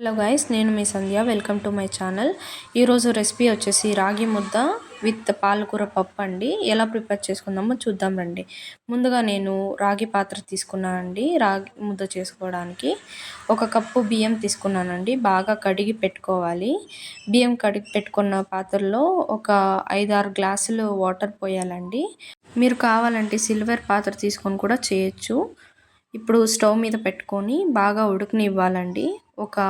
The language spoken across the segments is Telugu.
హలో గైస్, నేను మీ Sandhya. Welcome to my channel. ఈరోజు రెసిపీ వచ్చేసి రాగి ముద్ద విత్ పాలకూర పప్పు అండి. ఎలా ప్రిపేర్ చేసుకుందామో చూద్దాం రండి. ముందుగా నేను రాగి పాత్ర తీసుకున్నానండి. రాగి ముద్ద చేసుకోవడానికి 1 కప్పు బియ్యం తీసుకున్నానండి. బాగా కడిగి పెట్టుకోవాలి. బియ్యం కడిగి పెట్టుకున్న పాత్రలో ఒక 5-6 గ్లాసులు వాటర్ పోయాలండి. మీరు కావాలంటే సిల్వర్ పాత్ర తీసుకొని కూడా చేయొచ్చు. ఇప్పుడు స్టవ్ మీద పెట్టుకొని బాగా ఉడకనివ్వాలండి. ఒక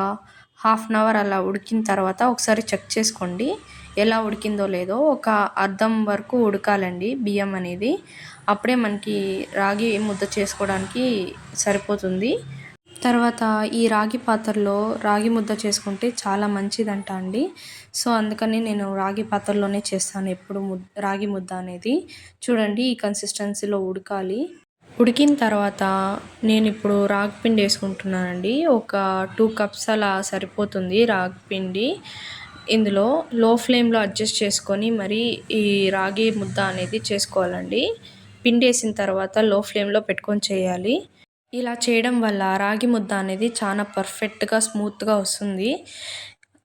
హాఫ్ అన్ అవర్ అలా ఉడికిన తర్వాత ఒకసారి చెక్ చేసుకోండి ఎలా ఉడికిందో లేదో. ఒక అర్ధం వరకు ఉడకాలండి బియ్యం అనేది. అప్పుడే మనకి రాగి ముద్ద చేసుకోవడానికి సరిపోతుంది. తర్వాత ఈ రాగి పాత్రలో రాగి ముద్ద చేసుకుంటే చాలా మంచిదంట అండి. సో అందుకని నేను రాగి పాత్రలోనే చేస్తాను ఎప్పుడు రాగి ముద్ద అనేది. చూడండి, ఈ కన్సిస్టెన్సీలో ఉడకాలి. ఉడికిన తర్వాత నేను ఇప్పుడు రాగి పిండి వేసుకుంటున్నానండి. ఒక 2 కప్స్ అలా సరిపోతుంది రాగి పిండి. ఇందులో లో ఫ్లేమ్లో అడ్జస్ట్ చేసుకొని మరి ఈ రాగి ముద్ద అనేది చేసుకోవాలండి. పిండి వేసిన తర్వాత లో ఫ్లేమ్లో పెట్టుకొని చేయాలి. ఇలా చేయడం వల్ల రాగి ముద్ద అనేది చాలా పర్ఫెక్ట్గా స్మూత్గా వస్తుంది.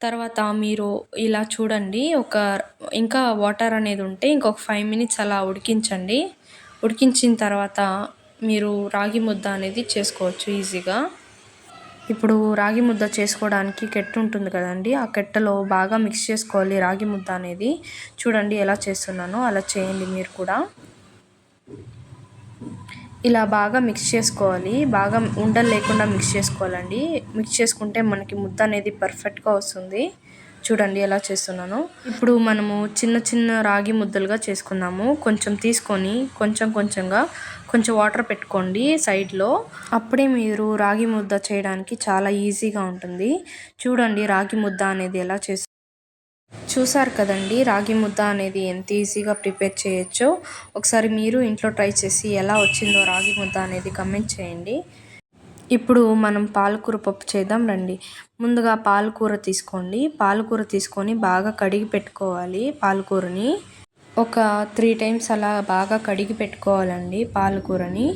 తర్వాత మీరు ఇలా చూడండి, ఇంకా వాటర్ అనేది ఉంటే ఇంకొక 5 మినిట్స్ అలా ఉడికించండి. ఉడికించిన తర్వాత మీరు రాగి ముద్ద అనేది చేసుకోవచ్చు ఈజీగా. ఇప్పుడు రాగి ముద్ద చేసుకోవడానికి కెట్టు ఉంటుంది కదండి, ఆ కెట్టలో బాగా మిక్స్ చేసుకోవాలి రాగి ముద్ద అనేది. చూడండి ఎలా చేస్తున్నానో అలా చేయండి మీరు కూడా. ఇలా బాగా మిక్స్ చేసుకోవాలి. బాగా ఉండలు లేకుండా మిక్స్ చేసుకోవాలండి. మిక్స్ చేసుకుంటే మనకి ముద్ద అనేది పర్ఫెక్ట్గా వస్తుంది. చూడండి ఎలా చేస్తున్నానో. ఇప్పుడు మనము చిన్న చిన్న రాగి ముద్దలుగా చేసుకుందాము. కొంచెం తీసుకొని కొంచెంగా కొంచెం వాటర్ పెట్టుకోండి సైడ్లో. అప్పుడే మీరు రాగి ముద్ద చేయడానికి చాలా ఈజీగా ఉంటుంది. చూడండి రాగి ముద్ద అనేది ఎలా చూసారు కదండి, రాగి ముద్ద అనేది ఎంత ఈజీగా ప్రిపేర్ చేయొచ్చో. ఒకసారి మీరు ఇంట్లో ట్రై చేసి ఎలా వచ్చిందో రాగి ముద్ద అనేది కమెంట్ చేయండి. ఇప్పుడు మనం పాలకూర పప్పు చేద్దాం రండి. ముందుగా పాలకూర తీసుకోండి. పాలకూర తీసుకొని బాగా కడిగి పెట్టుకోవాలి. పాలకూరని ఒక 3 టైమ్స్ అలా బాగా కడిగి పెట్టుకోవాలండి పాలకూరని.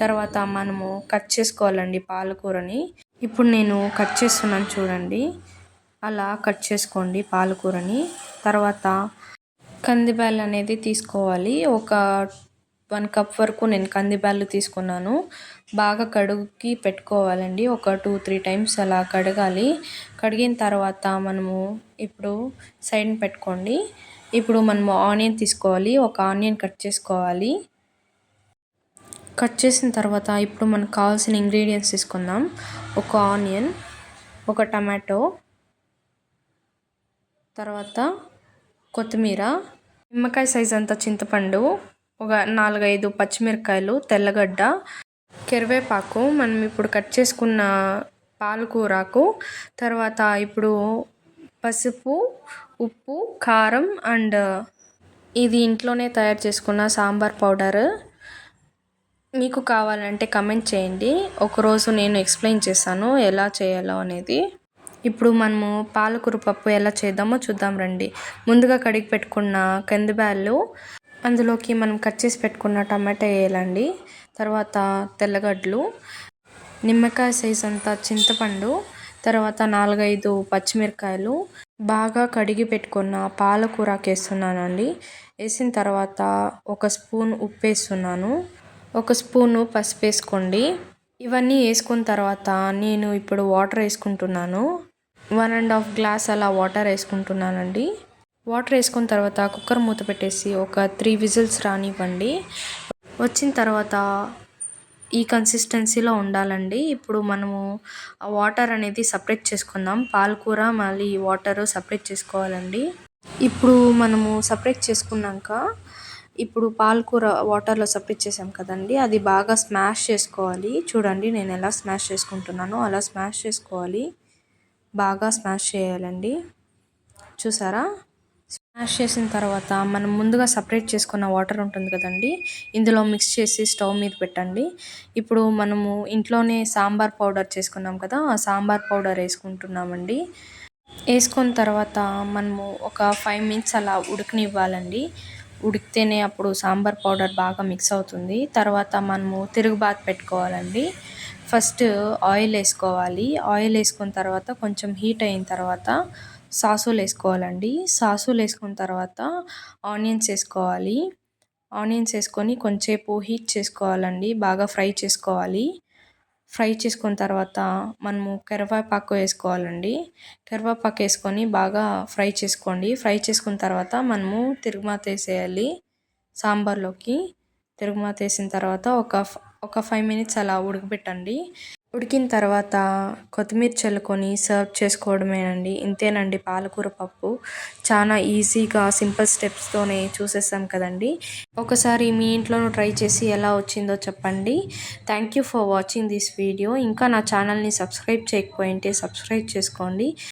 తర్వాత మనము కట్ చేసుకోవాలండి పాలకూరని. ఇప్పుడు నేను కట్ చేస్తున్నాను చూడండి. అలా కట్ చేసుకోండి పాలకూరని. తర్వాత కందిబ్యాళ్ళు అనేది తీసుకోవాలి. ఒక 1 కప్ వరకు నేను కందిబ్యాళ్ళు తీసుకున్నాను. బాగా కడిగి పెట్టుకోవాలండి. ఒక 2-3 టైమ్స్ అలా కడగాలి. కడిగిన తర్వాత మనము ఇప్పుడు సైడ్ని పెట్టుకోండి. ఇప్పుడు మనము ఆనియన్ తీసుకోవాలి. ఒక ఆనియన్ కట్ చేసుకోవాలి. కట్ చేసిన తర్వాత ఇప్పుడు మనకు కావాల్సిన ఇంగ్రీడియంట్స్ తీసుకుందాం. ఒక ఆనియన్, ఒక టమాటో, తర్వాత కొత్తిమీర, నిమ్మకాయ సైజ్ అంత చింతపండు, ఒక 4-5 పచ్చిమిరపకాయలు, తెల్లగడ్డ, కరివేపాకు, మనం ఇప్పుడు కట్ చేసుకున్న పాలకూరకు, తర్వాత ఇప్పుడు పసుపు, ఉప్పు, కారం అండ్ ఇది ఇంట్లోనే తయారు చేసుకున్న సాంబార్ పౌడర్. మీకు కావాలంటే కమెంట్ చేయండి. ఒకరోజు నేను ఎక్స్ప్లెయిన్ చేశాను ఎలా చేయాలో అనేది. ఇప్పుడు మనము పాలకూర పప్పు ఎలా చేద్దామో చూద్దాం రండి. ముందుగా కడిగి పెట్టుకున్న కందిబ్యాళ్ళు, అందులోకి మనం కట్ చేసి పెట్టుకున్న టమాటా వేయాలండి. తర్వాత తెల్లగడ్డలు, నిమ్మకాయ సైజ్ అంతా చింతపండు, తర్వాత 4-5 పచ్చిమిరపకాయలు, బాగా కడిగి పెట్టుకున్న పాలకూరకు వేస్తున్నానండి. వేసిన తర్వాత 1 స్పూన్ ఉప్పు వేస్తున్నాను. 1 స్పూను పసుపు వేసుకోండి. ఇవన్నీ వేసుకున్న తర్వాత నేను ఇప్పుడు వాటర్ వేసుకుంటున్నాను. 1.5 గ్లాస్ అలా వాటర్ వేసుకుంటున్నానండి. వాటర్ వేసుకున్న తర్వాత కుక్కర్ మూత పెట్టేసి ఒక 3 విజిల్స్ రానివ్వండి. వచ్చిన తర్వాత ఈ కన్సిస్టెన్సీలో ఉండాలండి. ఇప్పుడు మనము ఆ వాటర్ అనేది సపరేట్ చేసుకుందాం. పాలకూర మళ్ళీ వాటర్ సపరేట్ చేసుకోవాలండి. ఇప్పుడు మనము సపరేట్ చేసుకున్నాక ఇప్పుడు పాలకూర వాటర్లో సపరేట్ చేసాం కదండి, అది బాగా స్మాష్ చేసుకోవాలి. చూడండి నేను ఎలా స్మాష్ చేసుకుంటున్నానో అలా స్మాష్ చేసుకోవాలి. బాగా స్మాష్ చేయాలండి. చూసారా? స్మాష్ చేసిన తర్వాత మనం ముందుగా సపరేట్ చేసుకున్న వాటర్ ఉంటుంది కదండి, ఇందులో మిక్స్ చేసి స్టవ్ మీద పెట్టండి. ఇప్పుడు మనము ఇంట్లోనే సాంబార్ పౌడర్ చేసుకున్నాం కదా, ఆ సాంబార్ పౌడర్ వేసుకుంటున్నామండి. వేసుకున్న తర్వాత మనము ఒక 5 మినిట్స్ అలా ఉడకనివ్వాలండి. ఉడికితేనే అప్పుడు సాంబార్ పౌడర్ బాగా మిక్స్ అవుతుంది. తర్వాత మనము తిరుగుబాత పెట్టుకోవాలండి. ఫస్ట్ ఆయిల్ వేసుకోవాలి. ఆయిల్ వేసుకున్న తర్వాత కొంచెం హీట్ అయిన తర్వాత సాసులు వేసుకోవాలండి. సాసులు వేసుకున్న తర్వాత ఆనియన్స్ వేసుకోవాలి. ఆనియన్స్ వేసుకొని కొంచెంసేపు హీట్ చేసుకోవాలండి. బాగా ఫ్రై చేసుకోవాలి. ఫ్రై చేసుకున్న తర్వాత మనము కరివేపాకు వేసుకోవాలండి. కరివేపాకు వేసుకొని బాగా ఫ్రై చేసుకోండి. ఫ్రై చేసుకున్న తర్వాత మనము తిరగమాత వేసేయాలి. సాంబార్లోకి తిరగమాత వేసిన తర్వాత ఒక 5 మినిట్స్ అలా ఉడకబెట్టండి. ఉడికిన తర్వాత కొత్తిమీర చల్లుకొని సర్వ్ చేసుకోవడమేనండి. ఇంతేనండి పాలకూర పప్పు. చాలా ఈజీగా సింపుల్ స్టెప్స్తోనే చూసేసాం కదండి. ఒకసారి మీ ఇంట్లోనూ ట్రై చేసి ఎలా వచ్చిందో చెప్పండి. Thank you for watching this video. ఇంకా నా ఛానల్ని సబ్స్క్రైబ్ చేయకపోయింటే సబ్స్క్రైబ్ చేసుకోండి.